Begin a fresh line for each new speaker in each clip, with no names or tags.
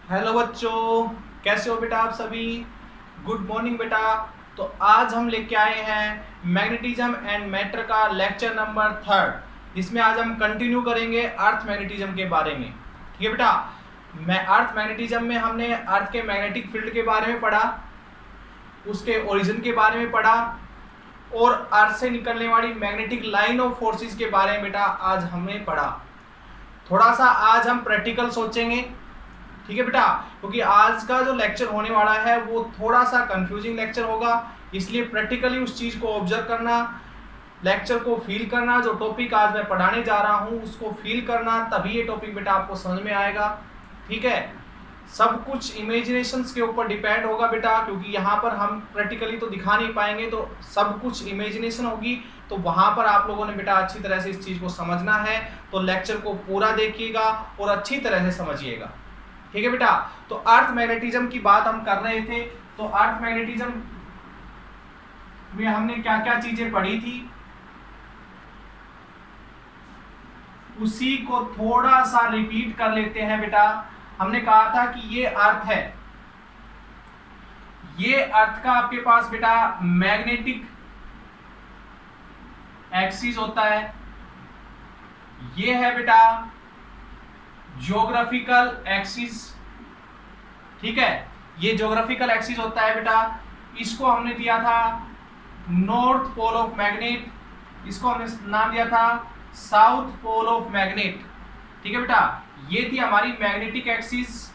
Hello बच्चों, कैसे हो बेटा आप सभी। गुड मॉर्निंग बेटा। तो आज हम लेके आए हैं मैग्नेटिज्म एंड मैटर का लेक्चर नंबर 3, जिसमें आज हम कंटिन्यू करेंगे अर्थ मैग्नेटिज्म के बारे में। ठीक है बेटा। मैं अर्थ मैग्नेटिज्म में हमने अर्थ के मैग्नेटिक फील्ड के बारे में पढ़ा, उसके ओरिजिन के बारे में पढ़ा और अर्थ से निकलने वाली मैग्नेटिक लाइन ऑफ फोर्सेस के बारे में बेटा आज हमने पढ़ा। थोड़ा सा आज हम प्रैक्टिकल सोचेंगे, ठीक है बेटा, क्योंकि आज का जो लेक्चर होने वाला है वो थोड़ा सा कंफ्यूजिंग लेक्चर होगा, इसलिए प्रैक्टिकली उस चीज को ऑब्जर्व करना, लेक्चर को फील करना, जो टॉपिक आज मैं पढ़ाने जा रहा हूँ उसको फील करना, तभी ये टॉपिक बेटा आपको समझ में आएगा। ठीक है, सब कुछ इमेजिनेशंस के ऊपर डिपेंड होगा बेटा, क्योंकि यहाँ पर हम प्रैक्टिकली तो दिखा नहीं पाएंगे, तो सब कुछ इमेजिनेशन होगी। तो वहां पर आप लोगों ने बेटा अच्छी तरह से इस चीज को समझना है, तो लेक्चर को पूरा देखिएगा और अच्छी तरह से समझिएगा। ठीक है बेटा। तो अर्थ मैग्नेटिज्म की बात हम कर रहे थे, तो अर्थ मैग्नेटिज्म में हमने क्या क्या चीजें पढ़ी थी, उसी को थोड़ा सा रिपीट कर लेते हैं बेटा। हमने कहा था कि ये अर्थ है, ये अर्थ का आपके पास बेटा मैग्नेटिक एक्सिस होता है, ये है बेटा ज्योग्राफिकल एक्सिस। ठीक है, ये ज्योग्राफिकल एक्सिस होता है बेटा। इसको हमने दिया था नॉर्थ पोल ऑफ मैग्नेट, इसको हमने नाम दिया था साउथ पोल ऑफ मैग्नेट। ठीक है बेटा, ये थी हमारी मैग्नेटिक एक्सिस।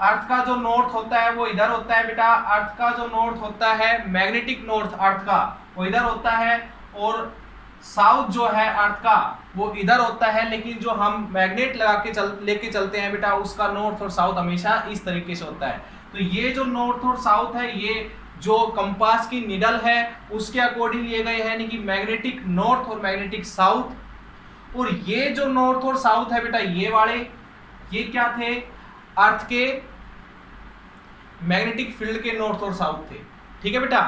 अर्थ का जो नॉर्थ होता है वो इधर होता है बेटा, अर्थ का जो नॉर्थ होता है मैग्नेटिक नॉर्थ अर्थ का वो इधर होता है, और साउथ जो है अर्थ का वो इधर होता है। लेकिन जो हम मैग्नेट लगा के लेके चलते हैं बेटा, उसका नॉर्थ और साउथ हमेशा इस तरीके से होता है। तो ये जो नॉर्थ और साउथ है, ये जो कंपास की निडल है उसके अकॉर्डिंग लिए गए हैं, यानी कि मैग्नेटिक नॉर्थ और मैग्नेटिक साउथ। और ये जो नॉर्थ और साउथ है बेटा, ये वाले ये क्या थे, अर्थ के मैग्नेटिक फील्ड के नॉर्थ और साउथ थे। ठीक है बेटा।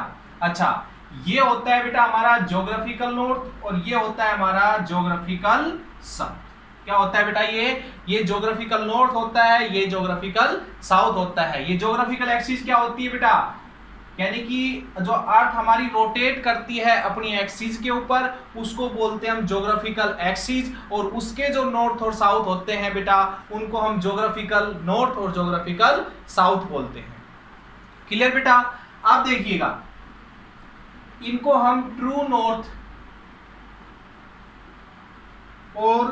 अच्छा, ये होता है बेटा हमारा ज्योग्राफिकल नॉर्थ और ये होता है हमारा ज्योग्राफिकल साउथ। क्या होता है बेटा, ये ज्योग्राफिकल नॉर्थ होता है, ये ज्योग्राफिकल साउथ होता है। ये ज्योग्राफिकल एक्सिस क्या होती है बेटा, यानी कि जो अर्थ हमारी रोटेट करती है अपनी एक्सिस के ऊपर, उसको बोलते हैं हम ज्योग्राफिकल एक्सिस। और उसके जो नॉर्थ और साउथ होते हैं बेटा, उनको हम ज्योग्राफिकल नॉर्थ और ज्योग्राफिकल साउथ बोलते हैं। क्लियर बेटा। अब देखिएगा, इनको हम ट्रू नॉर्थ और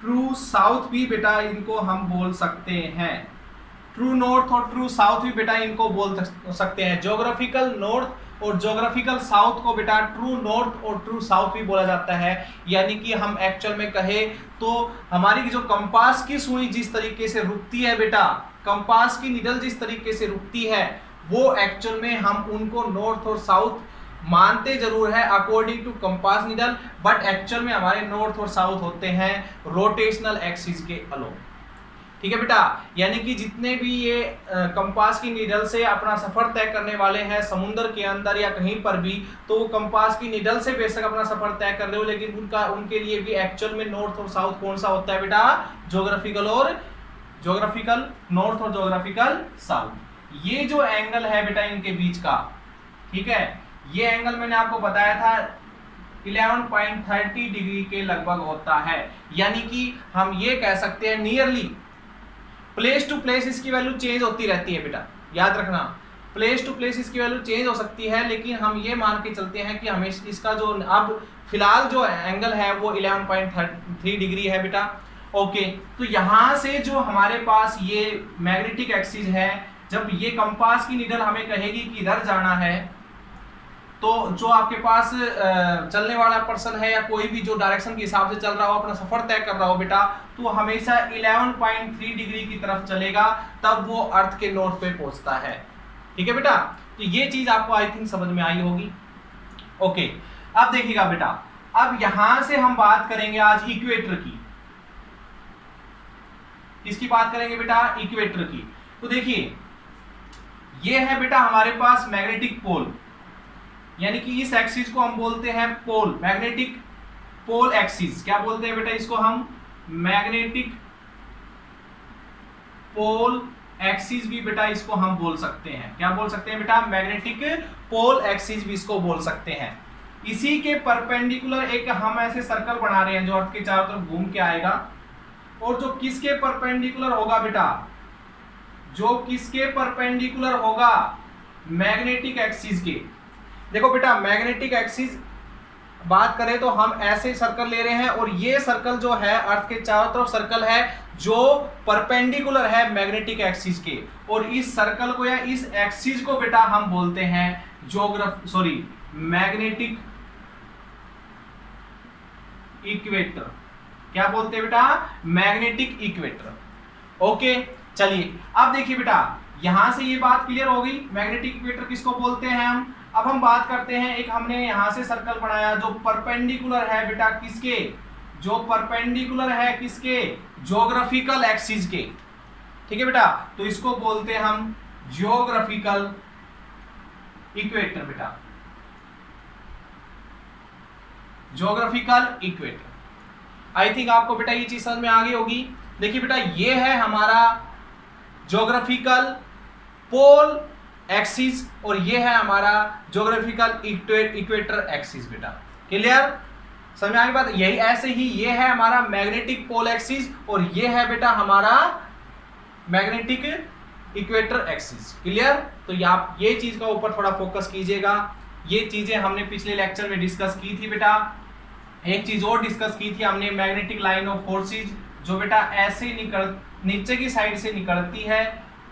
ट्रू साउथ भी बेटा इनको हम बोल सकते हैं। ट्रू नॉर्थ और ट्रू साउथ भी बेटा इनको बोल सकते हैं। ज्योग्राफिकल नॉर्थ और ज्योग्राफिकल साउथ को बेटा ट्रू नॉर्थ और ट्रू साउथ भी बोला जाता है। यानी कि हम एक्चुअल में कहे तो हमारी जो कंपास की सुई जिस तरीके से रुकती है बेटा, कंपास की निडल जिस तरीके से रुकती है, वो एक्चुअल में हम उनको नॉर्थ और साउथ मानते जरूर है according to compass needle, but actual में हमारे नॉर्थ और साउथ होते हैं रोटेशनल एक्सिस के अलोंग। ठीक है बेटा, यानी कि जितने भी ये कंपास की निडल से अपना सफर तय करने वाले हैं समुद्र के अंदर या कहीं पर भी, तो वो कंपास की निडल से बेशक अपना सफर तय कर रहे हो, लेकिन उनके लिए भी एक्चुअल में नॉर्थ और साउथ कौन सा होता है बेटा, ज्योग्राफिकल नॉर्थ और ज्योग्राफिकल साउथ। ये जो एंगल है बेटा इनके बीच का, ठीक है, ये एंगल मैंने आपको बताया था 11.30 डिग्री के लगभग होता है। यानी कि हम ये कह सकते हैं नियरली, प्लेस टू प्लेस इसकी वैल्यू चेंज होती रहती है बेटा, याद रखना, प्लेस टू प्लेस इसकी वैल्यू चेंज हो सकती है, लेकिन हम ये मान के चलते हैं कि हमें इसका जो अब फिलहाल जो एंगल है वो 11.3 डिग्री है बेटा। ओके, तो यहां से जो हमारे पास ये मैग्नेटिक एक्सिस है, जब ये कंपास की निडल हमें कहेगी कि इधर जाना है, तो जो आपके पास चलने वाला पर्सन है या कोई भी जो डायरेक्शन के हिसाब से चल रहा हो, अपना सफर तय कर रहा हो बेटा, तो हमेशा 11.3 डिग्री की तरफ चलेगा, तब वो अर्थ के नॉर्थ पे पहुंचता है। ठीक है बेटा, तो ये चीज आपको आई थिंक समझ में आई होगी। ओके, अब देखिएगा बेटा, अब यहां से हम बात करेंगे आज इक्वेटर की। किसकी बात करेंगे बेटा, इक्वेटर की। तो देखिए, ये है बेटा हमारे पास मैग्नेटिक पोल, यानी कि इस एक्सिस को हम बोलते हैं पोल, मैग्नेटिक पोल एक्सिस। क्या बोलते हैं बेटा इसको हम, मैग्नेटिक पोल एक्सिस भी बेटा इसको हम बोल सकते हैं। क्या बोल सकते हैं बेटा? मैग्नेटिक पोल एक्सिस भी इसको बोल सकते हैं। इसी के परपेंडिकुलर एक हम ऐसे सर्कल बना रहे हैं जो अर्थ के चारों तरफ घूम के आएगा, और जो किसके परपेंडिकुलर होगा बेटा? जो किसके परपेंडिकुलर होगा? मैग्नेटिक एक्सिस के। देखो बेटा, मैग्नेटिक एक्सिस बात करें तो हम ऐसे सर्कल ले रहे हैं, और ये सर्कल जो है अर्थ के चारों तरफ सर्कल है जो परपेंडिकुलर है मैग्नेटिक एक्सिस के, और इस सर्कल को या इस एक्सिस को बेटा हम बोलते हैं मैग्नेटिक इक्वेटर। क्या बोलते हैं बेटा? Magnetic equator. ओके, चलिए अब देखिए बेटा, यहां से ये बात क्लियर हो गई, मैग्नेटिक इक्वेटर किसको बोलते हैं हम। अब हम बात करते हैं, एक हमने यहां से सर्कल बनाया जो परपेंडिकुलर है बेटा किसके? जो परपेंडिकुलर है किसके? ज्योग्राफिकल एक्सिस के। ठीक है बेटा, तो इसको बोलते हैं हम ज्योग्राफिकल इक्वेटर बेटा, ज्योग्राफिकल इक्वेटर। आई थिंक आपको बेटा ये चीज समझ में आ गई होगी। देखिए बेटा, ये है हमारा ज्योग्राफिकल पोल एक्सिस, और ये है हमारा ज्योग्राफिकल इक्वेटर एक्सिस बेटा। क्लियर? समझ में आ गई बात? यही ऐसे ही ये है हमारा मैग्नेटिक पोल एक्सिस, और ये है बेटा हमारा मैग्नेटिक इक्वेटर एक्सिस। क्लियर? तो आप ये चीज का ऊपर थोड़ा फोकस कीजिएगा। ये चीजें हमने पिछले लेक्चर में डिस्कस की थी बेटा। एक चीज और डिस्कस की थी हमने, मैग्नेटिक लाइन ऑफ फोर्सेज, जो बेटा ऐसे नीचे की साइड से निकलती है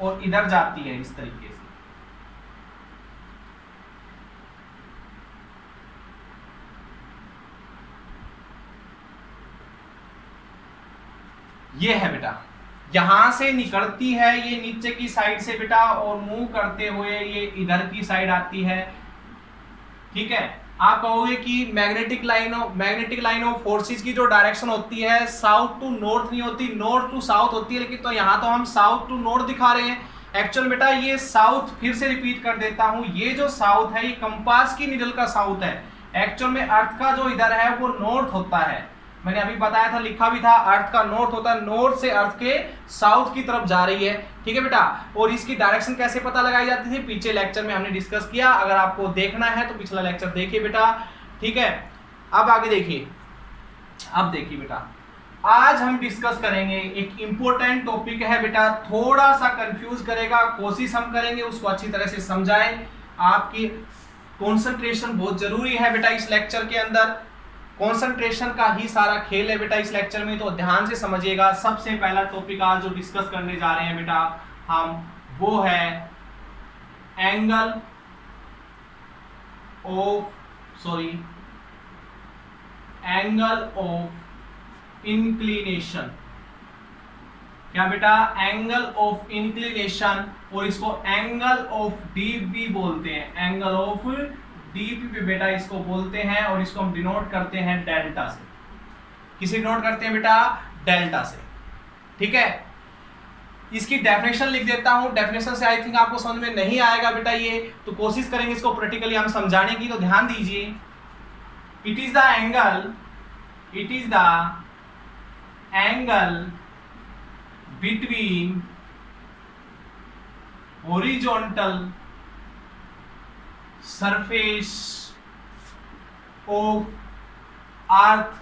और इधर जाती है इस तरीके से। ये है बेटा, यहां से निकलती है ये नीचे की साइड से बेटा, और मूव करते हुए ये इधर की साइड आती है। ठीक है, आप कहोगे कि मैग्नेटिक लाइन ऑफ फोर्सेस की जो डायरेक्शन होती है साउथ टू नॉर्थ नहीं होती, नॉर्थ टू साउथ होती है, लेकिन तो यहाँ तो हम साउथ टू नॉर्थ दिखा रहे हैं। एक्चुअल बेटा ये साउथ, फिर से रिपीट कर देता हूं, ये जो साउथ है ये कंपास की नीडल का साउथ है। एक्चुअल में अर्थ का जो इधर है वो नॉर्थ होता है। मैंने अभी बताया था, लिखा भी था, अर्थ का नॉर्थ होता है, नॉर्थ से अर्थ के साउथ की तरफ जा रही है। ठीक है बेटा, और इसकी डायरेक्शन कैसे पता लगाई जाती थी पीछे लेक्चर में हमने डिस्कस किया। अगर आपको देखना है तो पिछला लेक्चर देखिए बेटा। ठीक है, अब आगे देखिए। अब देखिए बेटा, आज हम डिस्कस करेंगे एक इंपॉर्टेंट टॉपिक है बेटा, थोड़ा सा कंफ्यूज करेगा, कोशिश हम करेंगे उसको अच्छी तरह से समझाएं। आपकी कंसंट्रेशन बहुत जरूरी है बेटा इस लेक्चर के अंदर, कंसंट्रेशन का ही सारा खेल है बेटा इस लेक्चर में, तो ध्यान से समझिएगा। सबसे पहला टॉपिक आज जो डिस्कस करने जा रहे हैं बेटा हम, वो है एंगल ऑफ इंक्लिनेशन। क्या बेटा? एंगल ऑफ इंक्लिनेशन, और इसको एंगल ऑफ डीप भी बोलते हैं। एंगल ऑफ डीप भी बेटा इसको बोलते हैं, और इसको हम डिनोट करते हैं डेल्टा से। किसे डिनोट करते हैं बेटा? डेल्टा से। ठीक है, इसकी डेफिनेशन लिख देता हूं। डेफिनेशन से आई थिंक आपको समझ में नहीं आएगा बेटा ये, तो कोशिश करेंगे इसको प्रैक्टिकली हम समझाने की। तो ध्यान दीजिए, it is the angle between horizontal surface of earth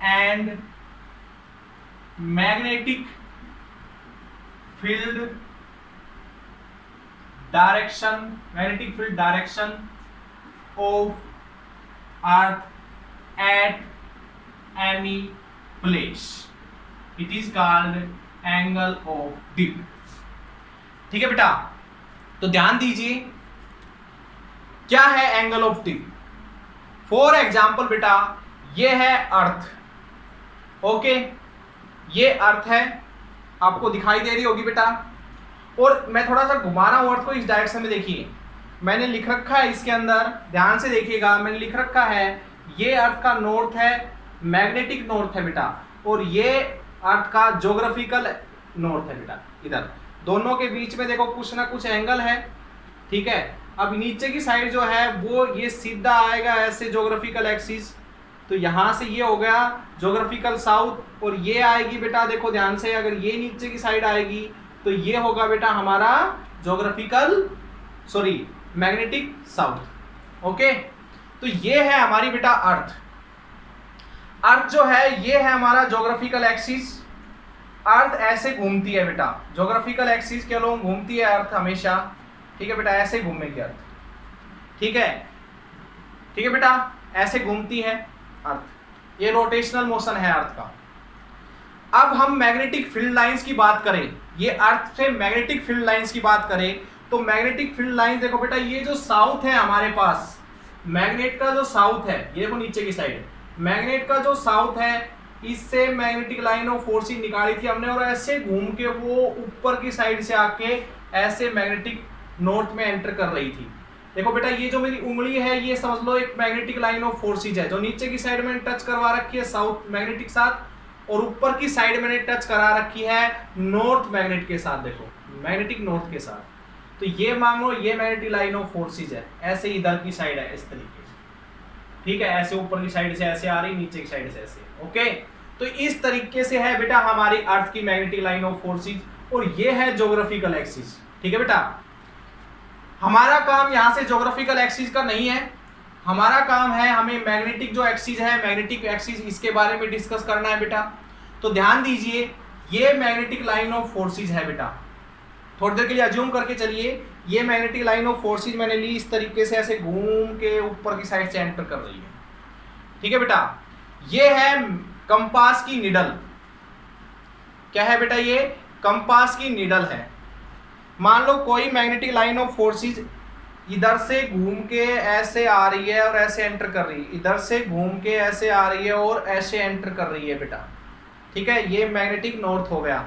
and magnetic field direction of earth at any place. It is called angle of dip. ठीक है बेटा, तो ध्यान दीजिए क्या है angle of tip. For example बेटा, ये है अर्थ। ओके, ये अर्थ है, आपको दिखाई दे रही होगी बेटा, और मैं थोड़ा सा घुमा रहा हूं अर्थ को इस डायरेक्शन में। देखिए मैंने लिख रखा है इसके अंदर, ध्यान से देखिएगा, मैंने लिख रखा है ये अर्थ का नॉर्थ है, मैग्नेटिक नॉर्थ है बेटा, और ये अर्थ का ज्योग्राफिकल नॉर्थ है बेटा। इधर दोनों के बीच में देखो कुछ ना कुछ एंगल है। ठीक है, अब नीचे की साइड जो है वो ये सीधा आएगा ऐसे ज्योग्राफिकल एक्सिस, तो यहाँ से ये हो गया ज्योग्राफिकल साउथ, और ये आएगी बेटा देखो ध्यान से, अगर ये नीचे की साइड आएगी तो ये होगा बेटा हमारा ज्योग्राफिकल मैग्नेटिक साउथ। ओके, तो ये है हमारी बेटा अर्थ। अर्थ जो है ये है हमारा ज्योग्राफिकल एक्सिस। अर्थ ऐसे घूमती है बेटा, ज्योग्राफिकल एक्सिस के लोग घूमती है अर्थ हमेशा। ठीक है बेटा, ऐसे घूमेगी अर्थ। ठीक है, ठीक है बेटा, ऐसे घूमती है अर्थ, ये रोटेशनल मोशन है अर्थ का। अब हम मैग्नेटिक फील्ड लाइंस की बात करें, ये अर्थ से मैग्नेटिक फील्ड लाइंस की बात करें तो मैग्नेटिक फील्ड लाइंस देखो बेटा, ये जो साउथ है हमारे पास, मैग्नेट का जो साउथ है, ये देखो नीचे की साइड, मैग्नेट का जो साउथ है, इससे मैग्नेटिक लाइन ऑफ फोर्सिंग निकाली थी हमने, और ऐसे घूम के वो ऊपर की साइड से आके ऐसे मैग्नेटिक नॉर्थ में एंटर कर रही थी। देखो बेटा, ये जो मेरी उंगली है ये समझ लो एक मैग्नेटिक लाइन ऑफ फोर्सेज है, जो नीचे की साइड में टच करवा रखी है साउथ मैग्नेटिक साथ, और ऊपर की साइड मैंने टच करा रखी है नॉर्थ मैग्नेट के साथ, देखो मैग्नेटिक नॉर्थ के साथ। तो ये मान लो ये मैग्नेटिक लाइन ऑफ फोर्सेज है, ऐसे इधर की साइड है इस तरीके से। ठीक है, ऐसे ऊपर की साइड से ऐसे आ रही, नीचे की साइड से ऐसे। ओके, तो इस तरीके से है बेटा हमारी अर्थ की मैग्नेटिक लाइन ऑफ फोर्सेज, और ये है ज्योग्राफिकल एक्सिस। ठीक है बेटा, हमारा काम यहाँ से ज्योग्राफिकल एक्सिस का नहीं है, हमारा काम है हमें मैग्नेटिक जो एक्सिस है, मैग्नेटिक एक्सिस, इसके बारे में डिस्कस करना है बेटा। तो ध्यान दीजिए, ये मैग्नेटिक लाइन ऑफ फोर्सेज है बेटा। थोड़ी देर के लिए अज्यूम करके चलिए, ये मैग्नेटिक लाइन ऑफ फोर्सेज मैंने ली, इस तरीके से ऐसे घूम के ऊपर की साइड से एंटर कर रही है। ठीक है बेटा, ये है कंपास की निडल। क्या है बेटा, ये कंपास की निडल है। मान लो कोई मैग्नेटिक लाइन ऑफ फोर्सेज इधर से घूम के ऐसे आ रही है और ऐसे एंटर कर रही है, इधर से घूम के ऐसे आ रही है और ऐसे एंटर कर रही है बेटा। ठीक है, ये मैग्नेटिक नॉर्थ हो गया,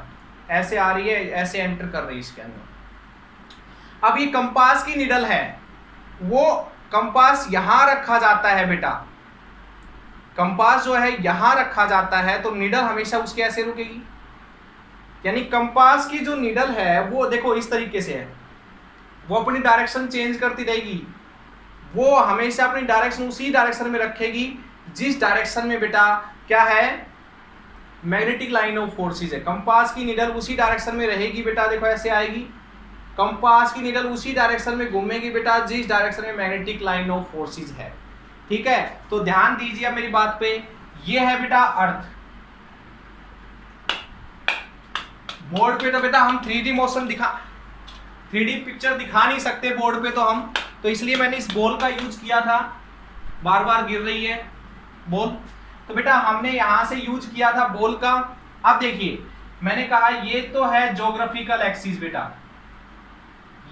ऐसे आ रही है ऐसे एंटर कर रही है इसके अंदर। अब ये कंपास की निडल है, वो कंपास यहां रखा जाता है बेटा, कंपास जो है यहां रखा जाता है, तो निडल हमेशा उसके ऐसे रुकेगी। यानी कंपास की जो निडल है वो देखो इस तरीके से है, वो अपनी डायरेक्शन चेंज करती रहेगी, वो हमेशा अपनी डायरेक्शन उसी डायरेक्शन में रखेगी जिस डायरेक्शन में बेटा क्या है मैग्नेटिक लाइन ऑफ फोर्सेज है। कंपास की निडल उसी डायरेक्शन में रहेगी बेटा, देखो ऐसे आएगी, कंपास की निडल उसी डायरेक्शन में घूमेगी बेटा जिस डायरेक्शन में मैग्नेटिक लाइन ऑफ फोर्सेज है। ठीक है, तो ध्यान दीजिए अब मेरी बात पे, ये है बेटा अर्थ। बोर्ड पे तो बेटा हम 3D मोशन 3D पिक्चर दिखा नहीं सकते बोर्ड पे, तो इसलिए मैंने इस बॉल का यूज किया था, बार बार गिर रही है बॉल, तो बेटा हमने यहां से यूज किया था बॉल का। अब देखिए मैंने कहा ये तो है ज्योग्राफिकल एक्सिस बेटा,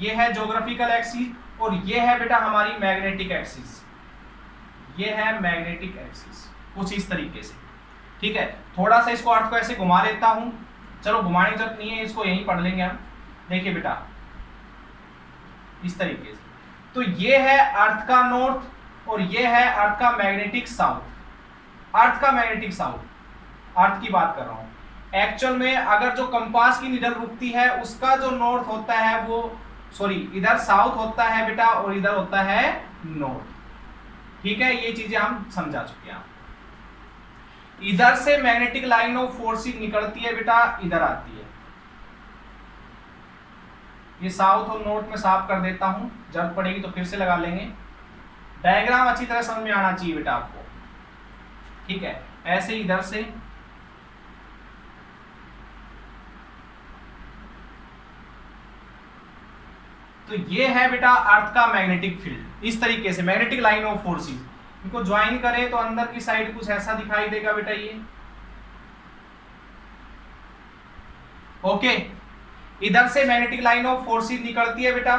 ये है ज्योग्राफिकल एक्सिस, और ये है बेटा हमारी मैग्नेटिक एक्सिस, ये है मैग्नेटिक एक्सिस कुछ इस तरीके से। ठीक है, थोड़ा सा इसको अर्थ को ऐसे घुमा लेता हूं, चलो घुमाने की जरूरत नहीं है, इसको यहीं पढ़ लेंगे हम। देखिए बेटा इस तरीके से, तो ये है अर्थ का नॉर्थ और ये है अर्थ का मैग्नेटिक साउथ। अर्थ का मैग्नेटिक साउथ, अर्थ की बात कर रहा हूं। एक्चुअल में अगर जो कंपास की निडल रुकती है उसका जो नॉर्थ होता है वो इधर साउथ होता है बेटा, और इधर होता है नॉर्थ। ठीक है, ये चीजें हम समझा चुके हैं। इधर से मैग्नेटिक लाइन ऑफ फोर्सेज निकलती है बेटा, इधर आती है। ये साउथ और नॉर्थ में साफ कर देता हूं, जरूरत पड़ेगी तो फिर से लगा लेंगे। डायग्राम अच्छी तरह समझ में आना चाहिए बेटा आपको। ठीक है, ऐसे इधर से तो ये है बेटा अर्थ का मैग्नेटिक फील्ड, इस तरीके से मैग्नेटिक लाइन ऑफ फोर्सेज। इनको ज्वाइन करें तो अंदर की साइड कुछ ऐसा दिखाई देगा बेटा ये। ओके, इधर से मैग्नेटिक लाइन ऑफ फोर्सेज निकलती है बेटा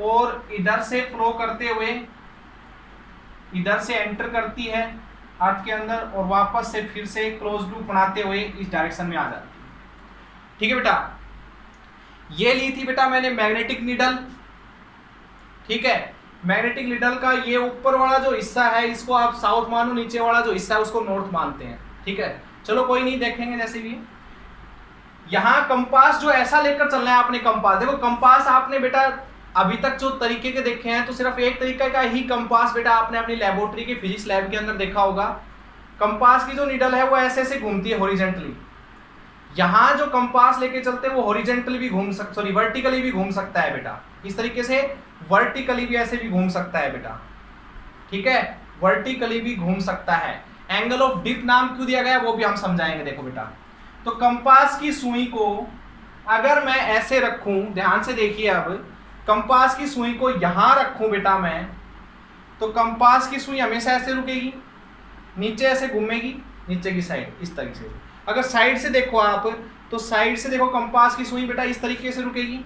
और इधर से फ्लो करते हुए इधर से एंटर करती है अर्थ के अंदर और वापस से फिर से क्लोज लूप बनाते हुए इस डायरेक्शन में आ जाती है। ठीक है बेटा, ये ली थी बेटा मैंने मैग्नेटिक नीडल। ठीक है, मैग्नेटिक नीडल का ये ऊपर वाला जो हिस्सा है इसको आप साउथ मानो, नीचे वाला जो हिस्सा है उसको नॉर्थ मानते हैं। ठीक है, चलो कोई नहीं, देखेंगे जैसे भी। यहाँ कंपास जो ऐसा लेकर चलना है आपने, कंपास देखो, कंपास आपने बेटा अभी तक जो तरीके के देखे हैं तो सिर्फ एक तरीका का ही कंपास बेटा आपने अपनी लेबोरेटरी के फिजिक्स लैब के अंदर देखा होगा। कंपास की जो नीडल है वो ऐसे ऐसे घूमती है हॉरिजॉन्टली। यहाँ जो कंपास लेके चलते हैं वो हॉरिजॉन्टली भी घूम सकता, सॉरी वर्टिकली भी घूम सकता है बेटा। इस तरीके से वर्टिकली भी ऐसे भी घूम सकता है बेटा, ठीक है, वर्टिकली भी घूम सकता है। एंगल ऑफ डिप नाम क्यों दिया गया वो भी हम समझाएंगे। देखो बेटा, तो कंपास की सुई को अगर मैं ऐसे रखूं, ध्यान से देखिए, अब कंपास की सुई को यहां रखूं बेटा मैं, तो कंपास की सुई हमेशा ऐसे रुकेगी, नीचे ऐसे घूमेगी नीचे की साइड इस तरीके से। अगर साइड से देखो आप, तो साइड से देखो कंपास की सुई बेटा इस तरीके से रुकेगी,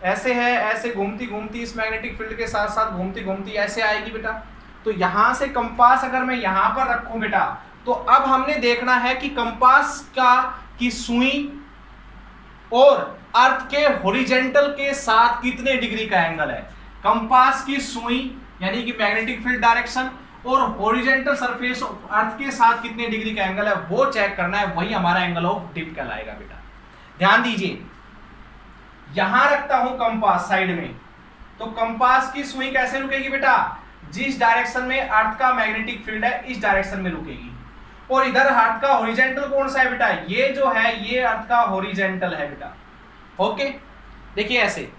ऐसे है, ऐसे घूमती घूमती इस मैग्नेटिक फील्ड के साथ साथ घूमती घूमती ऐसे आएगी बेटा। तो यहां से कंपास अगर मैं यहां पर रखूं बेटा, तो अब हमने देखना है कि कंपास की सुई और अर्थ के हॉरिजॉन्टल के साथ कितने डिग्री का एंगल है। कंपास की सुई यानी कि मैग्नेटिक फील्ड डायरेक्शन और हॉरिजॉन्टल सरफेस ऑफ अर्थ के साथ कितने डिग्री का एंगल है वो चेक करना है, वही हमारा एंगल ऑफ डिप कहलाएगा बेटा। ध्यान दीजिए, यहां रखता हूं कंपास साइड में, तो कंपास की सुई कैसे रुकेगी बेटा, जिस डायरेक्शन में अर्थ का मैग्नेटिक फील्ड है इस डायरेक्शन में रुकेगी। और इधर अर्थ का हॉरिजॉन्टल कौन सा है बेटा, ये जो है ये अर्थ का हॉरिजॉन्टल है बेटा। ओके, देखिए ऐसे,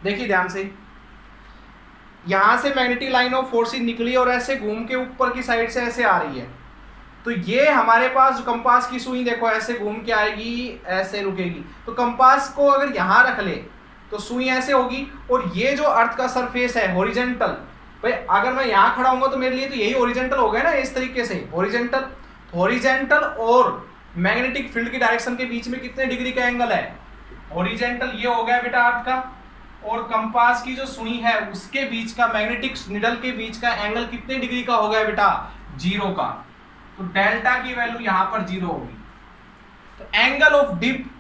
देखिए ध्यान से, यहां से मैग्नेटिक लाइन ऑफ फोर्स निकली और ऐसे घूम के ऊपर की साइड से ऐसे आ रही है। तो ये हमारे पास जो कंपास की सुई देखो ऐसे घूम के आएगी, ऐसे रुकेगी। तो कंपास को अगर यहां रख ले तो सुई ऐसे होगी, और ये जो अर्थ का सरफेस है हॉरिजॉन्टल, भाई अगर मैं यहां खड़ा हूंगा तो मेरे लिए तो यही हॉरिजॉन्टल हो गया ना, इस तरीके से हॉरिजॉन्टल और मैग्नेटिक फील्ड की डायरेक्शन के बीच में कितने डिग्री का एंगल है, हॉरिजॉन्टल ये हो गया बेटा अर्थ का, और कंपास की जो सुई है उसके बीच का, मैग्नेटिक निडल के बीच का एंगल कितने डिग्री का हो गया बेटा, 0 का। तो डेल्टा की वैल्यू यहां पर 0 होगी। तो angle of dip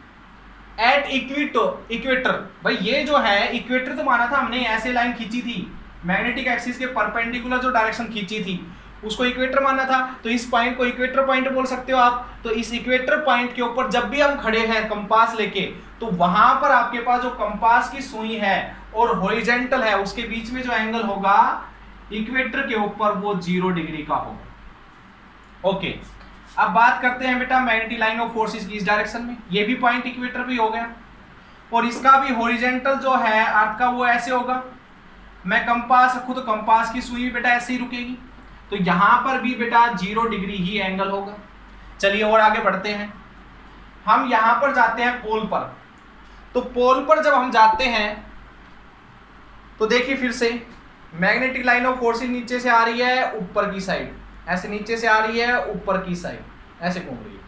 at equator, भाई ये जो है इक्वेटर तो माना था हमने, ऐसे लाइन खींची थी मैग्नेटिक एक्सिस के परपेंडिकुलर जो डायरेक्शन खींची थी उसको इक्वेटर माना था। तो इस पॉइंट को इक्वेटर पॉइंट बोल सकते हो आप। तो इस इक्वेटर पॉइंट के ऊपर जब भी हम खड़े हैं कंपास लेके, तो वहां पर आपके पास जो कंपास की सुई है और हॉरिजॉन्टल है उसके बीच में जो एंगल होगा इक्वेटर के ऊपर वो 0 डिग्री का होगा। ओके, अब बात करते हैं बेटा मैग्नेटिक लाइन ऑफ फोर्सेस की इस डायरेक्शन में। ये भी पॉइंट इक्वेटर भी हो गया, और इसका भी हॉरिजॉन्टल जो है अर्थ का वो ऐसे होगा। मैं कंपास रखूं तो कंपास की सुई भी बेटा ऐसे ही रुकेगी, तो यहां पर भी बेटा 0 डिग्री ही एंगल होगा। चलिए और आगे बढ़ते हैं, हम यहां पर जाते हैं पोल पर। तो पोल पर जब हम जाते हैं तो देखिए फिर से मैग्नेटिक लाइन ऑफ फोर्सेस नीचे से आ रही है ऊपर की साइड, ऐसे नीचे से आ रही है ऊपर की साइड, ऐसे घूम रही है।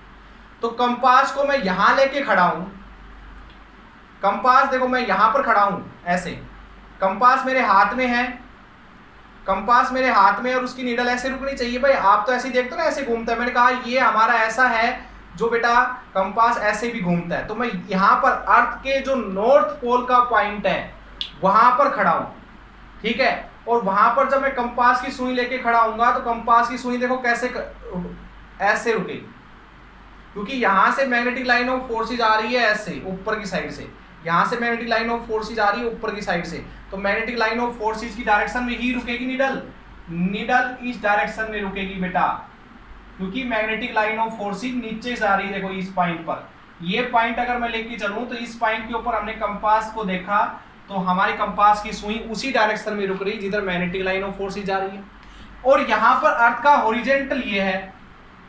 तो कंपास को मैं यहां लेके खड़ा हूं, कंपास देखो मैं यहां पर खड़ा हूं ऐसे, कंपास मेरे हाथ में है, कंपास मेरे हाथ में, और उसकी नीडल ऐसे रुकनी चाहिए। भाई आप तो ऐसे ही देखते हो ना ऐसे घूमता है, मैंने कहा ये हमारा ऐसा है जो बेटा कंपास ऐसे भी घूमता है। तो मैं यहां पर अर्थ के जो नॉर्थ पोल का पॉइंट है वहां पर खड़ा हूं, ठीक है। और वहां पर जब मैं कंपास की सुई लेके खड़ा हूंगा तो कंपास की सुई देखो कैसे ऐसे रुकेगी, क्योंकि यहां से मैग्नेटिक लाइन ऑफ फोर्सेज आ रही है ऐसे ऊपर की साइड से, यहां से मैग्नेटिक लाइन ऑफ फोर्सेज आ रही है ऊपर की साइड से। तो मैग्नेटिक लाइन ऑफ फोर्सेज की डायरेक्शन में ही रुकेगी नीडल, नीडल इस डायरेक्शन में रुकेगी बेटा, क्योंकि मैग्नेटिक लाइन ऑफ फोर्सेज नीचे से आ रही है। देखो इस पॉइंट पर, ये पॉइंट अगर मैं लेके चलूं तो इस पॉइंट के ऊपर हमने कंपास को देखा तो हमारे कंपास की सुई उसी डायरेक्शन में रुक रही जिधर मैग्नेटिक लाइन ऑफ फोर्सेज जा रही है। और यहां पर अर्थ का हॉरिजॉन्टल ये है,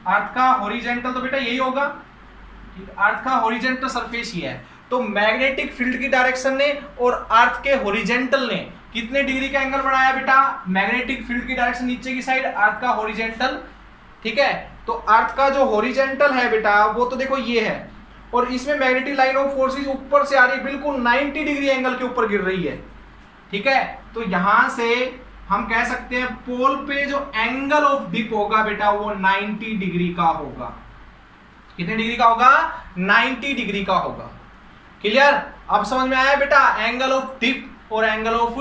अर्थ का हॉरिजॉन्टल तो बेटा यही होगा, अर्थ का हॉरिजॉन्टल सरफेस ये है। तो मैग्नेटिक फील्ड की डायरेक्शन ने और अर्थ के हॉरिजॉन्टल ने कितने डिग्री का एंगल बनाया बेटा, मैग्नेटिक फील्ड की डायरेक्शन नीचे की साइड, अर्थ का हॉरिजॉन्टल, ठीक है। तो अर्थ का जो हॉरिजॉन्टल है बेटा वो तो देखो ये है, और इसमें मैग्नेटिक लाइन ऑफ फोर्सेज ऊपर से आ रही है, बिल्कुल 90 डिग्री एंगल के ऊपर गिर रही है, ठीक है। तो यहां से हम कह सकते हैं पोल पे जो एंगल ऑफ डिप होगा बेटा वो 90 डिग्री का होगा। कितने डिग्री का होगा, 90 डिग्री का होगा। क्लियर, अब समझ में आया बेटा एंगल ऑफ डिप और angle of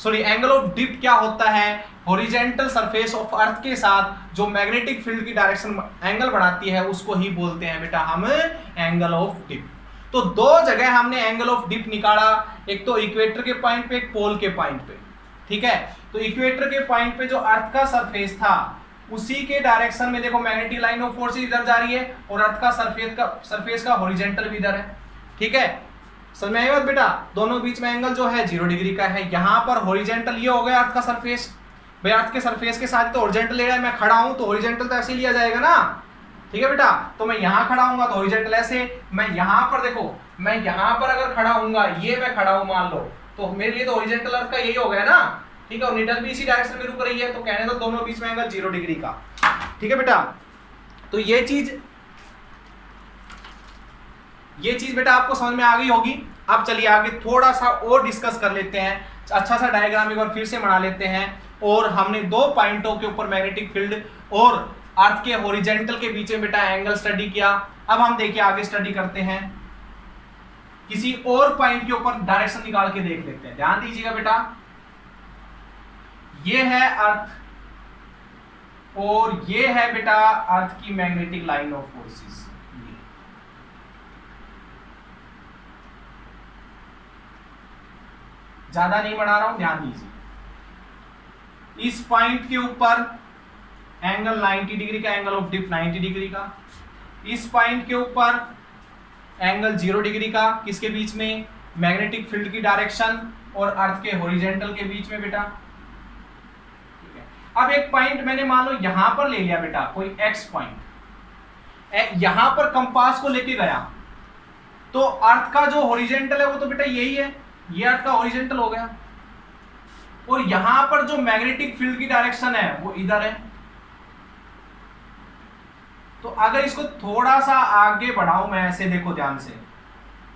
angle of dip क्या होता है, हॉरिजॉन्टल सरफेस ऑफ अर्थ के साथ जो मैग्नेटिक फील्ड की डायरेक्शन एंगल बनाती है उसको ही बोलते हैं बेटा हम एंगल ऑफ डिप। तो दो जगह हमने एंगल ऑफ डिप निकाला, एक तो इक्वेटर के पॉइंट पे, एक पोल के पॉइंट पे। ठीक है, तो इक्वेटर के पॉइंट पे जो अर्थ का सरफेस था उसी के डायरेक्शन में देखो मैग्नेटिक लाइन ऑफ फोर्स इधर जा रही है और अर्थ का सरफेस का हॉरिजॉन्टल भी इधर है। ठीक है, समझ में आया बेटा? दोनों बीच में एंगल जो है 0 डिग्री का है। यहां पर हॉरिजॉन्टल ये हो गया अर्थ का सरफेस, भाई अर्थ के सरफेस के साथ तो हॉरिजॉन्टल ले रहा है, मैं खड़ा हूं तो हॉरिजॉन्टल तो ऐसे लिया जाएगा ना। ठीक है बेटा, तो मैं यहां खड़ा हूंगा तो हॉरिजॉन्टल ऐसे, मैं यहां पर देखो, मैं यहां पर अगर खड़ा हूंगा, ये मैं खड़ा हूं मान लो, तो मेरे लिए तो हॉरिजॉन्टल अर्थ का यही हो गया ना। ठीक है, और नीडल भी इसी डायरेक्शन में रुक रही है, तो कहने दो दोनों बीच में एंगल 0 डिग्री का। ठीक है बेटा, तो ये चीज बेटा आपको समझ में आ गई होगी। अब चलिए आगे थोड़ा सा और डिस्कस कर लेते हैं, अच्छा सा डायग्राम एक बार फिर से बना लेते हैं। और हमने दो पॉइंटों के ऊपर मैग्नेटिक फील्ड और अर्थ के हॉरिजॉन्टल के बीच में बेटा एंगल स्टडी किया। अब हम देखिए आगे स्टडी करते हैं, किसी और पॉइंट के ऊपर डायरेक्शन निकाल के देख लेते हैं। ध्यान दीजिएगा बेटा, ये है अर्थ और ये है बेटा अर्थ की मैग्नेटिक लाइन ऑफ फोर्सेस। ज्यादा नहीं बढ़ा रहा हूं, ध्यान दीजिए। इस पॉइंट के ऊपर एंगल 90 डिग्री का, एंगल ऑफ डिप 90 डिग्री का। इस पॉइंट के ऊपर एंगल 0 डिग्री का, किसके बीच में? मैग्नेटिक फील्ड की डायरेक्शन और अर्थ के हॉरिजॉन्टल के बीच में बेटा। ठीक है, अब एक पॉइंट मैंने मान लो यहां पर ले लिया बेटा, कोई एक्स पॉइंट, यहां पर कंपास को लेके गया, तो अर्थ का जो हॉरिजॉन्टल है वो तो बेटा यही है, ये अर्थ का हॉरिजॉन्टल हो गया, और यहां पर जो मैग्नेटिक फील्ड की डायरेक्शन है वो इधर है। तो अगर इसको थोड़ा सा आगे बढ़ाऊं मैं ऐसे, देखो ध्यान से,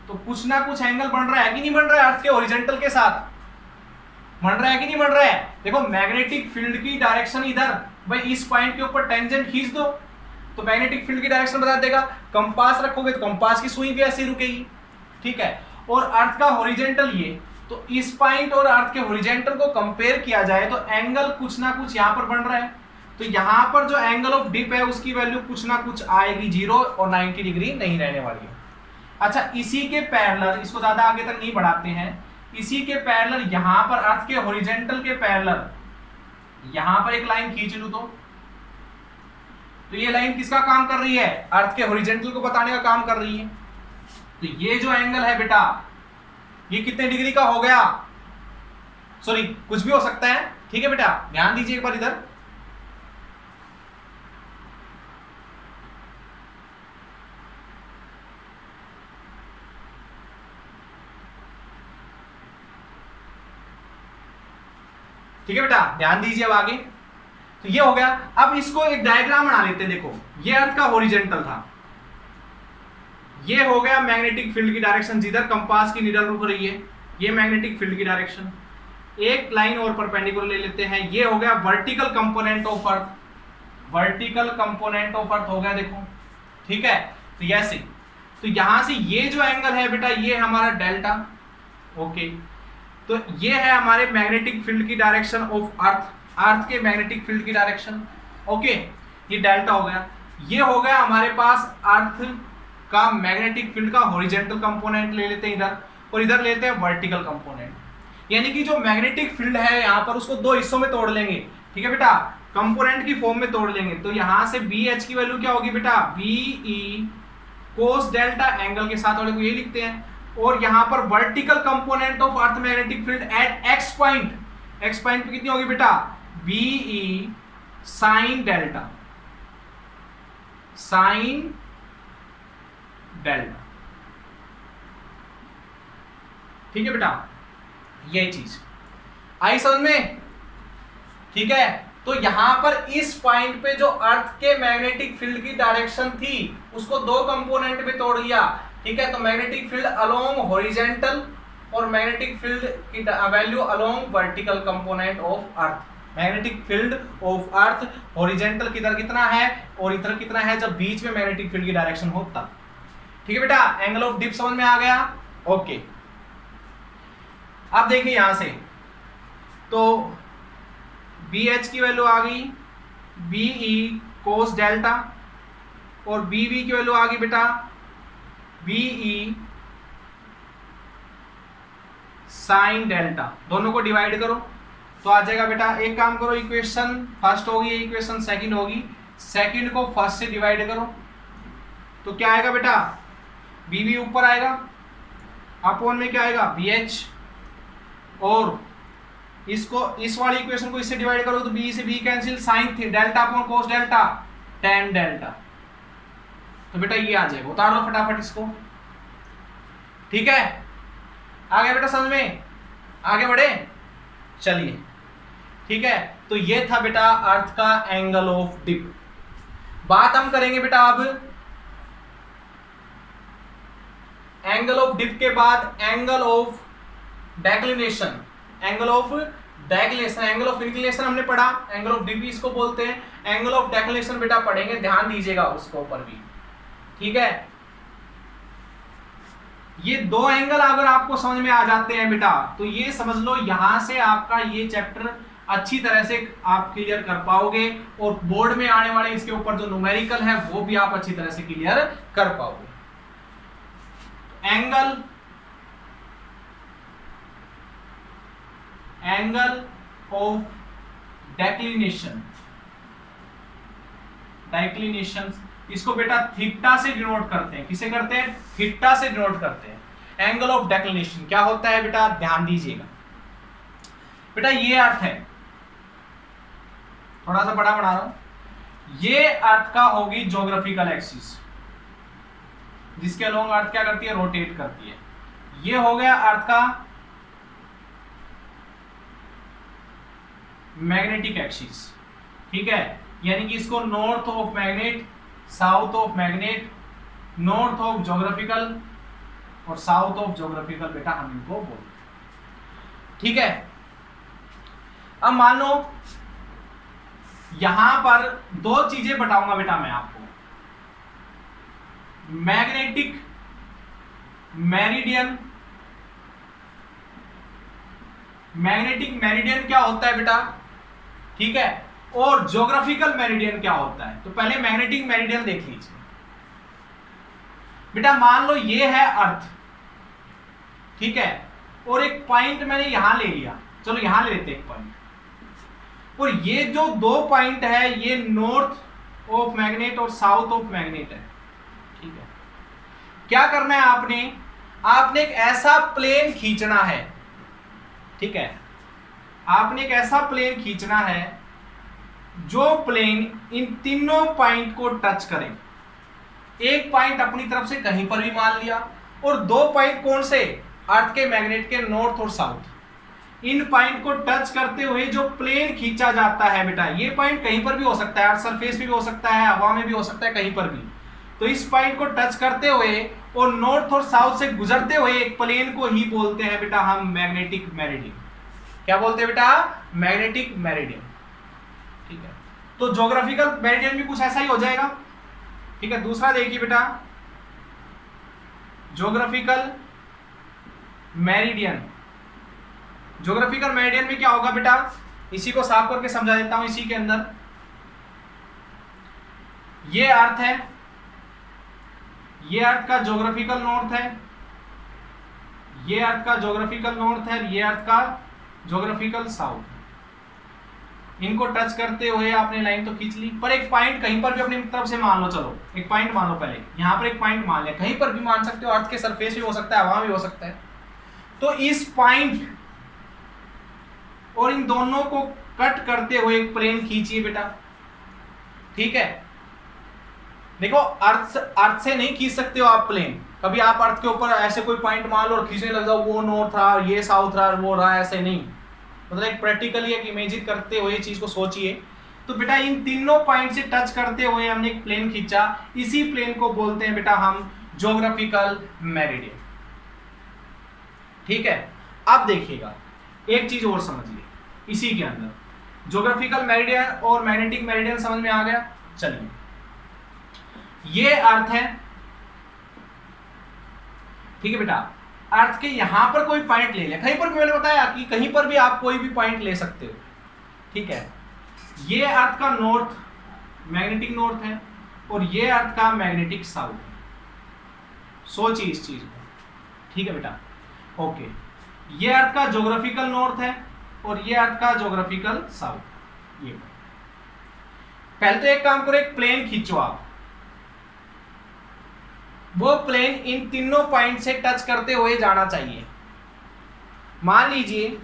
तो कुछ ना कुछ एंगल बन रहा है कि नहीं बन रहा है अर्थ के हॉरिजॉन्टल के साथ? बन रहा है कि नहीं बन रहा है? देखो मैग्नेटिक फील्ड की डायरेक्शन इधर, भाई इस पॉइंट के ऊपर टेंजेंट खींच दो तो मैग्नेटिक फील्ड की डायरेक्शन बता देगा। कंपास रखोगे तो कंपास की सुई भी ऐसे रुकेगी। ठीक है, और अर्थ का हॉरिजॉन्टल ये, तो इस पॉइंट और अर्थ के हॉरिजॉन्टल को कंपेयर किया जाए तो एंगल कुछ ना कुछ यहां पर बन रहा है। तो यहां पर जो एंगल ऑफ डिप है उसकी वैल्यू कुछ ना कुछ आएगी 0 और 90 डिग्री नहीं रहने वाली है। अच्छा, इसी के पैरेलल, इसको ज्यादा आगे तक नहीं बढ़ाते हैं, इसी के पैरेलल यहां पर अर्थ के हॉरिजॉन्टल के पैरेलल यहां पर एक लाइन खींच लूं तो ये लाइन किसका काम कर रही है? अर्थ के हॉरिजॉन्टल को बताने का काम कर रही है। तो ये जो एंगल है बेटा, ये कितने डिग्री का हो गया? सॉरी, कुछ भी हो सकता है। ठीक है बेटा, ध्यान दीजिए एक बार इधर, ठीक है बेटा, ध्यान दीजिए अब आगे। तो ये हो गया। अब इसको एक डायग्राम बना लेते हैं। देखो ये अर्थ का हॉरिजॉन्टल था, ये हो गया मैग्नेटिक फील्ड की डायरेक्शन, जिधर कंपास की नीडल रुक रही है, ये मैग्नेटिक फील्ड की डायरेक्शन। एक लाइन और परपेंडिकुलर ले लेते हैं, ये हो गया vertical component of earth, vertical component of अर्थ हो गया देखो। ठीक है, तो ऐसे, तो यहां से ये जो एंगल है बेटा, ये हमारा डेल्टा। ओके, तो ये है हमारे मैग्नेटिक फील्ड की डायरेक्शन ऑफ अर्थ, अर्थ के मैग्नेटिक फील्ड की डायरेक्शन। ओके, ये डेल्टा हो गया। ये हो गया हमारे पास अर्थ का मैग्नेटिक फील्ड का हॉरिजॉन्टल कंपोनेंट ले लेते हैं इधर, और इधर लेते हैं वर्टिकल कंपोनेंट। यानी कि जो मैग्नेटिक फील्ड है यहाँ पर उसको दो हिस्सों में तोड़ लेंगे। ठीक है बेटा, कंपोनेंट की फॉर्म में तोड़ लेंगे। तो यहाँ से बी एच की वैल्यू क्या होगी बेटा? B E cos delta, angle के साथ वाले को ये लिखते हैं। और यहाँ पर vertical component of earth magnetic field at X point, X point पे कितनी होगी बेटा? B E sine delta, sine delta. ठीक है बेटा, ये चीज आई समझ में? ठीक है, तो यहां पर इस पॉइंट पे जो अर्थ के मैग्नेटिक फील्ड की डायरेक्शन थी उसको दो कंपोनेंट में तोड़ लिया। ठीक है, तो मैग्नेटिक फील्ड अलोंग हॉरिजॉन्टल और मैग्नेटिक फील्ड की value along vertical component of earth. Magnetic field of earth horizontal किधर कितना है और इधर कितना है, जब बीच में मैग्नेटिक फील्ड की डायरेक्शन हो तब। ठीक है बेटा, एंगल ऑफ डिप समझ में आ गया? ओके, अब देखिए यहां से, तो बी एच की वैल्यू आ गई बी ई कोस डेल्टा, और बी वी की वैल्यू आ गई बेटा बी ई साइन डेल्टा, दोनों को डिवाइड करो तो आ जाएगा बेटा। एक काम करो, इक्वेशन फर्स्ट होगी, इक्वेशन सेकंड होगी, सेकंड को फर्स्ट से डिवाइड करो तो क्या आएगा बेटा, बी बी ऊपर आएगा, अपॉन में क्या आएगा बी एच, और इसको इस वाली इक्वेशन को इससे डिवाइड करो तो बी से बी कैंसिल, साइन थी डेल्टा अपॉन कोस डेल्टा, टेन डेल्टा। तो बेटा ये आ जाएगा, उतार दो फटाफट इसको। ठीक है, आ गया बेटा समझ में, आगे बढ़े चलिए। ठीक है, तो ये था बेटा अर्थ का एंगल ऑफ डिप। बात हम करेंगे बेटा अब एंगल ऑफ डिप के बाद angle of declination. Angle of declination, angle of inclination हमने पढ़ा, एंगल ऑफ डिप इसको बोलते हैं, एंगल ऑफ डेक्लिनेशन बेटा पढ़ेंगे, ध्यान दीजिएगा उसके ऊपर भी। ठीक है, ये दो एंगल अगर आपको समझ में आ जाते हैं बेटा तो ये समझ लो यहां से आपका ये चैप्टर अच्छी तरह से आप क्लियर कर पाओगे, और बोर्ड में आने वाले इसके ऊपर जो न्यूमेरिकल है वो भी आप अच्छी तरह से क्लियर कर पाओगे। एंगल ऑफ डेक्लिनेशन, इसको बेटा थीटा से डिनोट करते हैं। किसे करते हैं, थीटा से डिनोट करते हैं। एंगल ऑफ डेक्लिनेशन क्या होता है बेटा, ध्यान दीजिएगा बेटा। ये अर्थ है, थोड़ा सा बड़ा बना रहा हूं, ये अर्थ का होगी ज्योग्राफिकल एक्सिस, जिसके अलोंग अर्थ क्या करती है, रोटेट करती है। ये हो गया अर्थ का मैग्नेटिक एक्सिस। ठीक है, यानी कि इसको north of magnet, south of magnet, north of geographical और साउथ ऑफ ज्योग्राफिकल बेटा हम इनको बोलते हैं। ठीक है, अब मान लो यहां पर दो चीजें बताऊंगा बेटा मैं आपको, मैग्नेटिक मेरिडियन। मैग्नेटिक मेरिडियन क्या होता है बेटा, ठीक है, और ज्योग्राफिकल मेरिडियन क्या होता है। तो पहले मैग्नेटिक मेरिडियन देख लीजिए बेटा। मान लो ये है अर्थ, ठीक है, और एक पॉइंट मैंने यहां ले लिया, चलो यहां ले लेते एक पॉइंट, और ये जो दो पॉइंट है ये नॉर्थ ऑफ मैग्नेट और साउथ ऑफ मैग्नेट है। ठीक है, क्या करना है आपने, आपने एक ऐसा प्लेन खींचना है। ठीक है, आपने एक ऐसा प्लेन खींचना है जो प्लेन इन तीनों पॉइंट को टच करे। एक पॉइंट अपनी तरफ से कहीं पर भी मान लिया, और दो पॉइंट कौन से, अर्थ के मैग्नेट के नॉर्थ और साउथ। इन पॉइंट को टच करते हुए जो प्लेन खींचा जाता है बेटा, ये पॉइंट कहीं पर भी हो सकता है, अर्थ सरफेस पे भी हो सकता है, हवा में भी हो सकता है, कहीं पर भी। तो इस पॉइंट को टच करते हुए और नॉर्थ और साउथ से गुजरते हुए एक प्लेन को ही बोलते हैं बेटा हम मैग्नेटिक मेरिडियन। क्या बोलते हैं बेटा, मैग्नेटिक मेरिडियन। ठीक है, तो ज्योग्राफिकल मेरिडियन भी कुछ ऐसा ही हो जाएगा। ठीक है, दूसरा देखिए बेटा, ज्योग्राफिकल मेरिडियन। ज्योग्राफिकल मेरिडियन में क्या होगा बेटा, इसी को साफ करके समझा देता हूं। इसी के अंदर ये अर्थ है, ये अर्थ का ज्योग्राफिकल नॉर्थ है, ये अर्थ का ज्योग्राफिकल नॉर्थ है, ये अर्थ का ज्योग्राफिकल साउथ। इनको टच करते हुए आपने लाइन तो खींच ली, पर एक पॉइंट कहीं पर भी अपनी तरफ से मान लो। चलो एक पॉइंट मान लो, पहले यहां पर एक पॉइंट मान लिया, कहीं पर भी मान सकते हो, अर्थ के सरफेस भी हो सकता है, वहां भी हो सकता है। तो इस पॉइंट और इन दोनों को कट करते हुए एक प्लेन खींचिए बेटा। ठीक है, देखो अर्थ से नहीं खींच सकते हो आप प्लेन। कभी आप अर्थ के ऊपर ऐसे कोई पॉइंट मान लो और खींचने लग जाओ, वो नॉर्थ रहा, ये साउथ रहा, वो रहा, ऐसे नहीं। मतलब एक प्रैक्टिकली एक इमेजिन करते हुए चीज को सोचिए। तो बेटा इन तीनों पॉइंट से टच करते हुए हमने एक प्लेन खींचा, इसी प्लेन को बोलते हैं बेटा हम ज्योग्राफिकल मेरिडियन। ठीक है, अब देखिएगा एक चीज और समझिए, इसी के अंदर ज्योग्राफिकल मेरिडियन और मैग्नेटिक मेरिडियन समझ में आ गया। चलिए, ये अर्थ है, ठीक है बेटा, अर्थ के यहां पर कोई पॉइंट ले लिया, कहीं पर भी मैंने बताया कि कहीं पर भी आप कोई भी पॉइंट ले सकते हो। ठीक है, ये अर्थ का नॉर्थ मैग्नेटिक नॉर्थ है और ये अर्थ का मैग्नेटिक साउथ है। सोचिए इस चीज को। ठीक है बेटा, ओके। ये अर्थ का ज्योग्राफिकल नॉर्थ है और ये अर्थ का ज्योग्राफिकल साउथ। ये पहले तो एक काम करो, एक प्लेन खींचो आप, वो प्लेन इन तीनों पॉइंट से टच करते हुए जाना चाहिए। मान लीजिए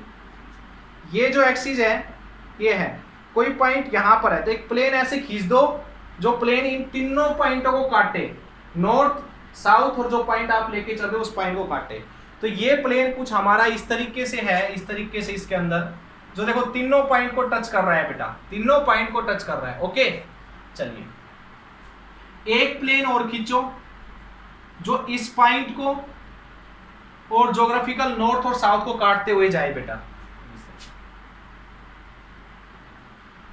ये जो एक्सिस है ये है, कोई पॉइंट यहां पर है, तो एक प्लेन ऐसे खींच दो जो प्लेन इन तीनों पॉइंटों को काटे, नॉर्थ साउथ और जो पॉइंट आप लेके चल रहे हो उस पॉइंट को काटे। तो ये प्लेन कुछ हमारा इस तरीके से है, इस तरीके से इसके अंदर जो देखो तीनों पॉइंट को टच कर रहा है बेटा, तीनों पॉइंट को टच कर रहा है। ओके चलिए एक प्लेन और खींचो जो इस पॉइंट को और ज्योग्राफिकल नॉर्थ और साउथ को काटते हुए जाए बेटा।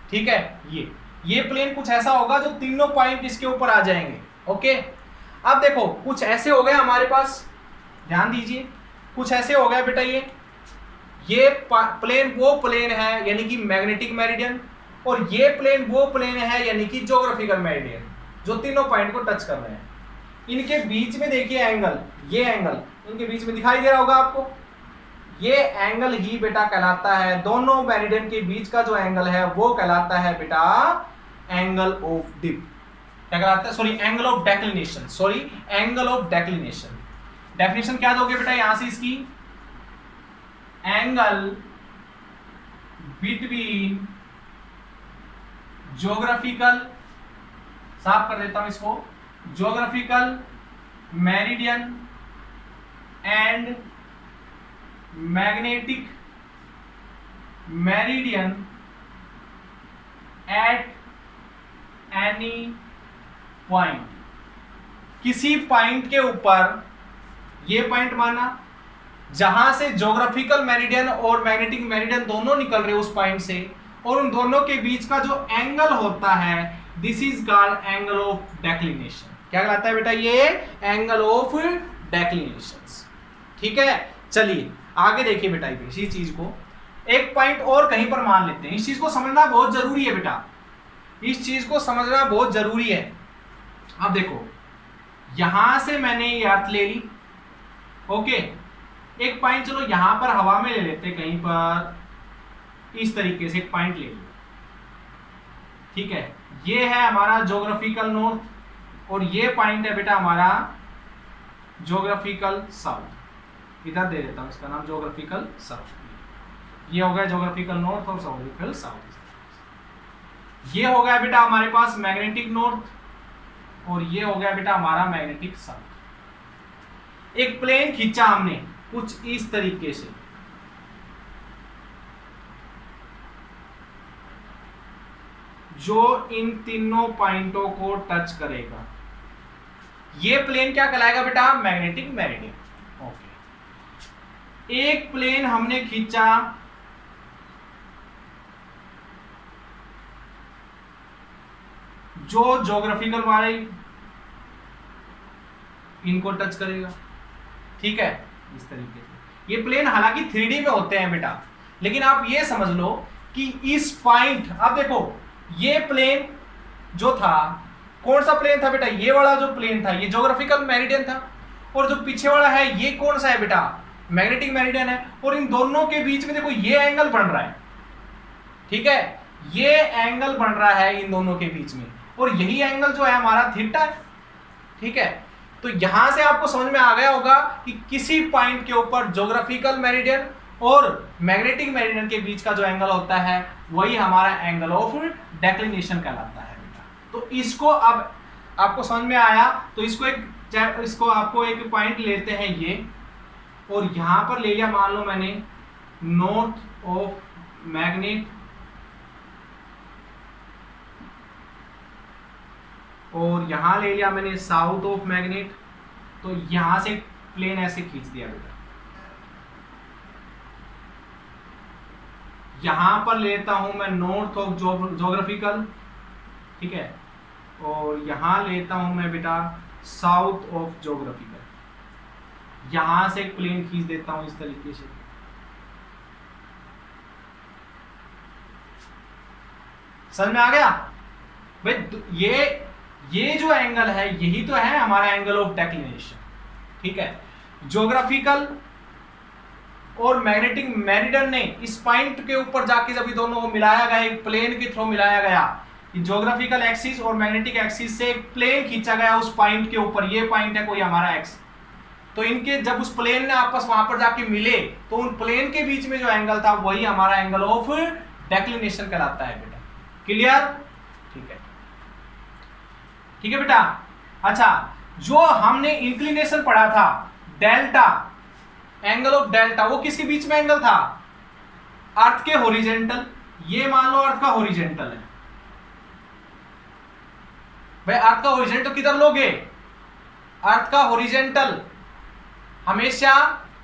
ठीक है, ये प्लेन कुछ ऐसा होगा जो तीनों पॉइंट इसके ऊपर आ जाएंगे। ओके अब देखो कुछ ऐसे हो गए हमारे पास, ध्यान दीजिए कुछ ऐसे हो गया बेटा, ये प्लेन वो प्लेन है यानी कि मैग्नेटिक मेरिडियन, और ये प्लेन वो प्लेन है यानी कि ज्योग्राफिकल मेरिडियन, जो तीनों पॉइंट को टच कर रहे हैं। इनके बीच में देखिए एंगल, ये एंगल इनके बीच में दिखाई दे रहा होगा आपको, ये एंगल ही बेटा कहलाता है, दोनों मेरिडियन के बीच का जो एंगल है वो कहलाता है बेटा एंगल ऑफ डिप। क्या कहलाता है? Sorry angle of declination, sorry angle of declination. Definition क्या दोगे बेटा यहां से इसकी? एंगल बिटवीन ज्योग्राफिकल, साफ कर देता हूं इसको, geographical meridian and magnetic meridian at any point. किसी पॉइंट के ऊपर, ये पॉइंट माना जहां से ज्योग्राफिकल मेरिडियन और मैग्नेटिक मेरिडियन दोनों निकल रहे उस पॉइंट से, और उन दोनों के बीच का जो एंगल होता है this is called angle of declination. क्या कहलाता है बेटा? ये एंगल ऑफ डेक्लिनेशन। ठीक है चलिए आगे देखिए बेटा इसी चीज को, एक पॉइंट और कहीं पर मान लेते हैं। इस चीज को समझना बहुत जरूरी है बेटा, इस चीज को समझना बहुत जरूरी है। अब देखो यहां से मैंने ये अर्थ ले ली, ओके, एक पॉइंट चलो यहां पर हवा में ले लेते, कहीं पर इस तरीके से एक पॉइंट ले लिया। ठीक है, ये है हमारा ज्योग्राफिकल नॉर्थ और ये पॉइंट है बेटा हमारा ज्योग्राफिकल साउथ। इधर दे देता हूं इसका नाम ज्योग्राफिकल साउथ। ये हो गया ज्योग्राफिकल नॉर्थ और ज्योग्राफिकल साउथ। ये हो गया बेटा हमारे पास मैग्नेटिक नॉर्थ और ये हो गया बेटा हमारा मैग्नेटिक साउथ। एक प्लेन खींचा हमने कुछ इस तरीके से, जो इन तीनों पॉइंटों को टच करेगा। ये प्लेन क्या कहलाएगा बेटा? Magnetic meridian. ओके, एक प्लेन हमने खींचा जो ज्योग्राफिकल वाले इनको टच करेगा। ठीक है, इस तरीके से ये प्लेन हालांकि 3D में होते हैं बेटा, लेकिन आप ये समझ लो कि इस पॉइंट, अब देखो ये प्लेन जो था, कौन सा प्लेन था बेटा? ये वाला जो प्लेन था ये ज्योग्राफिकल मेरिडियन था, और जो पीछे वाला है ये कौन सा है बेटा? मैग्नेटिक मेरिडियन है। और इन दोनों के बीच में देखो ये एंगल बन रहा है। ठीक है, ये एंगल बन रहा है इन दोनों के बीच में, और यही एंगल जो है हमारा थीटा है। ठीक है, तो यहां से आपको समझ में आ गया होगा कि किसी पॉइंट के ऊपर ज्योग्राफिकल मेरिडियन और मैग्नेटिक मेरिडियन के बीच का जो एंगल होता है वही हमारा एंगल ऑफ डेक्लिनेशन कहलाता है बेटा। तो इसको अब आपको समझ में आया, तो इसको आपको एक पॉइंट लेते हैं ये, और यहां पर ले लिया मान लो मैंने नॉर्थ ऑफ मैग्नेट, और यहां ले लिया मैंने साउथ ऑफ मैग्नेट। तो यहां से प्लेन ऐसे खींच दिया बेटा, यहां पर लेता हूं मैं नॉर्थ ऑफ ज्योग्राफिकल, ठीक है, और यहां लेता हूं मैं बेटा साउथ ऑफ ज्योग्राफिकल। यहां से एक प्लेन खींच देता हूं इस तरीके से। समझ में आ गया भाई? ये जो एंगल है यही तो है हमारा एंगल ऑफ डेक्लिनेशन। ठीक है, ज्योग्राफिकल और मैग्नेटिक मेरिडियन ने इस पॉइंट के ऊपर जाके जब ये दोनों को मिलाया गया, एक प्लेन के थ्रू मिलाया गया, ज्योग्राफिकल एक्सिस और मैग्नेटिक एक्सिस से एक प्लेन खींचा गया उस पॉइंट के ऊपर, ये पॉइंट है कोई हमारा एक्स, तो इनके जब उस प्लेन ने आपस वहां पर जाके मिले तो उन प्लेन के बीच में जो एंगल था वही हमारा एंगल ऑफ डेक्लिनेशन कहलाता है बेटा। क्लियर? ठीक है, ठीक है बेटा। अच्छा, जो हमने इंक्लिनेशन पढ़ा था डेल्टा, एंगल ऑफ डेल्टा, वो किसके बीच में एंगल था? अर्थ के हॉरिजॉन्टल, ये मान लो अर्थ का हॉरिजॉन्टल है भाई, अर्थ का हॉरिजॉन्टल किधर लोगे? अर्थ का हॉरिजॉन्टल हमेशा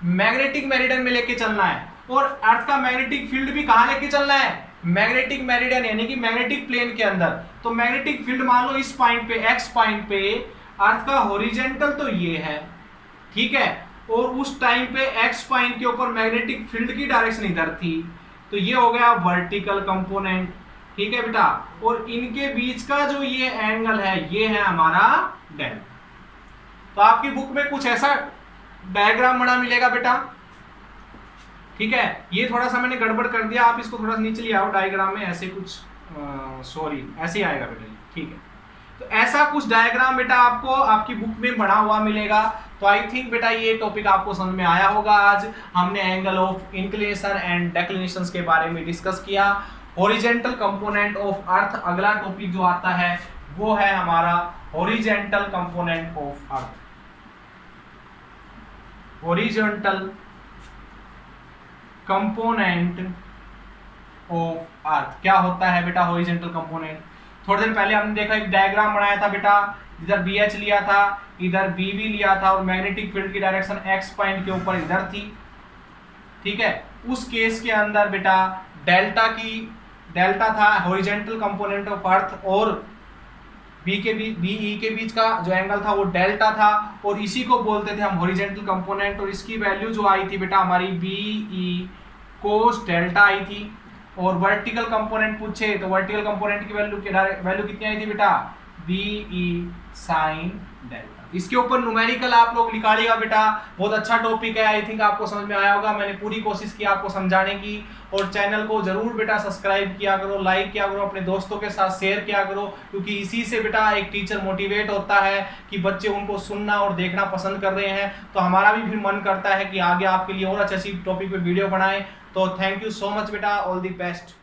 मैग्नेटिक मेरिडियन में लेके चलना है, और अर्थ का मैग्नेटिक फील्ड भी कहां लेके चलना है? मैग्नेटिक मेरिडियन यानी कि मैग्नेटिक प्लेन के अंदर। तो मैग्नेटिक फील्ड मान लो इस पॉइंट पे, एक्स पॉइंट पे अर्थ का हॉरिजॉन्टल तो ये है, ठीक है, और उस टाइम पे एक्स पॉइंट के ऊपर मैग्नेटिक फील्ड की डायरेक्शन इधर थी, तो ये हो गया वर्टिकल कंपोनेंट, ठीक है बेटा। और इनके बीच का जो ये एंगल है ये है हमारा डेल्टा। तो आपकी बुक में कुछ ऐसा डायग्राम बना मिलेगा बेटा, ठीक है। ये थोड़ा सा मैंने गड़बड़ कर दिया, आप इसको थोड़ा नीचे ले आओ डायग्राम में, ऐसे कुछ सॉरी ऐसे ही आएगा बेटा, ठीक है। तो ऐसा कुछ डायग्राम बेटा आपको आपकी बुक में बना हुआ मिलेगा। तो आई थिंक बेटा ये टॉपिक आपको समझ में आया होगा। आज हमने angle of inclination and declination के बारे में डिस्कस किया। हॉरिजॉन्टल कंपोनेंट ऑफ अर्थ, अगला टॉपिक जो आता है वो है हमारा horizontal component of earth. Horizontal component of अर्थ क्या होता है बेटा? हॉरिजॉन्टल कंपोनेंट, थोड़ी देर पहले हमने देखा एक डायग्राम बनाया था बेटा, इधर बी एच लिया था, इधर बी वी लिया था, और मैग्नेटिक फील्ड की डायरेक्शन एक्स पॉइंट के ऊपर इधर थी, ठीक है। उस केस के अंदर बेटा डेल्टा था हॉरिजॉन्टल कंपोनेंट ऑफ अर्थ, और बी ई के बीच का जो एंगल था वो डेल्टा था, और इसी को बोलते थे हम हॉरिजॉन्टल कंपोनेंट। और इसकी वैल्यू जो आई थी बेटा हमारी बी ई कोस डेल्टा आई थी। और वर्टिकल कंपोनेंट पूछे तो वर्टिकल कंपोनेंट की वैल्यू कितनी आई थी बेटा? B E sine delta. इसके ऊपर न्यूमेरिकल आप लोग निकालिएगा बेटा, बहुत अच्छा टॉपिक है, आई थिंक आपको समझ में आया होगा। मैंने पूरी कोशिश की आपको समझाने की। और चैनल को जरूर बेटा सब्सक्राइब किया करो, लाइक किया करो, अपने दोस्तों के साथ शेयर किया करो, क्योंकि इसी से बेटा एक टीचर मोटिवेट होता है कि बच्चे उनको सुनना और देखना पसंद कर रहे हैं। तो हमारा भी फिर मन करता है कि आगे आपके लिए और अच्छी टॉपिक पे वीडियो बनाएं। तो थैंक यू सो मच बेटा, ऑल द बेस्ट।